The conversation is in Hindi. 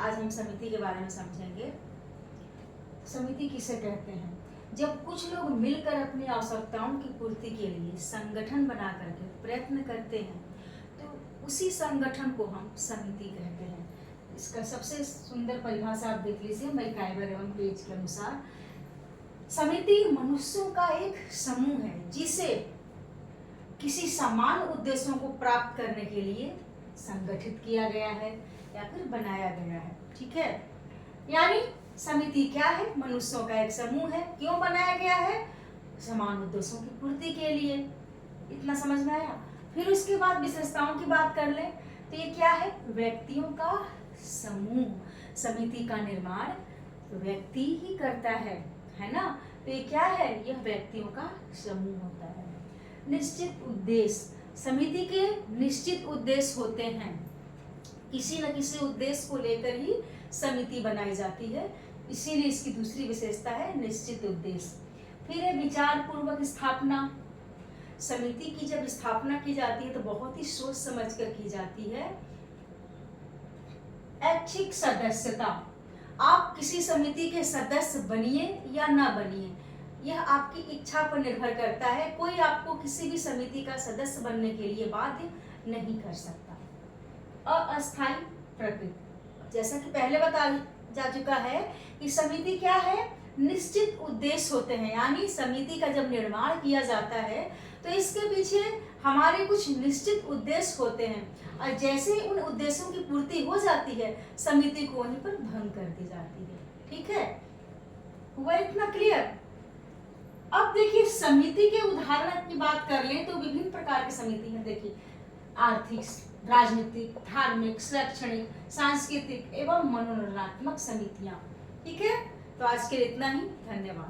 आज हम समिति के बारे में समझेंगे। समिति किसे कहते हैं? जब कुछ लोग मिलकर अपनी आवश्यकताओं की पूर्ति के लिए संगठन बना करके प्रयत्न करते हैं तो उसी संगठन को हम समिति कहते हैं। इसका सबसे सुंदर परिभाषा आप देख लीजिए मैकाइवर एवं पेज के अनुसार। समिति मनुष्यों का एक समूह है जिसे किसी समान उद्देश्यों को प्राप्त करने के लिए संगठित किया गया है या फिर बनाया गया है। ठीक है, यानी समिति क्या है? मनुष्यों का एक समूह है। क्यों बनाया गया है? समान उद्देश्यों की पूर्ति के लिए। इतना समझ में आया? फिर उसके बाद विशेषताओं की बात कर ले तो ये क्या है? व्यक्तियों का समूह। समिति का निर्माण व्यक्ति ही करता है ना? तो ये क्या है? यह व्यक्तियों का समूह होता है। निश्चित उद्देश्य, समिति के निश्चित उद्देश्य होते हैं। किसी न किसी उद्देश्य को लेकर ही समिति बनाई जाती है, इसीलिए इसकी दूसरी विशेषता है निश्चित उद्देश्य। फिर है विचार पूर्वक स्थापना। समिति की जब स्थापना की जाती है तो बहुत ही सोच समझ कर की जाती है। ऐच्छिक सदस्यता, आप किसी समिति के सदस्य बनिए या ना बनिए, यह आपकी इच्छा पर निर्भर करता है। कोई आपको किसी भी समिति का सदस्य बनने के लिए बाध्य नहीं कर सकता। अस्थायी प्रकृति, जैसा कि पहले बताया जा चुका है कि समिति क्या है? निश्चित उद्देश्य होते हैं, यानी समिति का जब निर्माण किया जाता है तो इसके पीछे हमारे कुछ निश्चित उद्देश्य होते हैं और जैसे उन उद्देश्यों की पूर्ति हो जाती है समिति को वहीं पर भंग कर दी जाती है। ठीक है, हुआ इतना क्लियर? अब देखिए समिति के उदाहरण की बात कर लें तो विभिन्न प्रकार की समिति है। देखिए आर्थिक, राजनीतिक, धार्मिक, शैक्षणिक, सांस्कृतिक एवं मनोरंजनात्मक समितियां। ठीक है, तो आज के लिए इतना ही। धन्यवाद।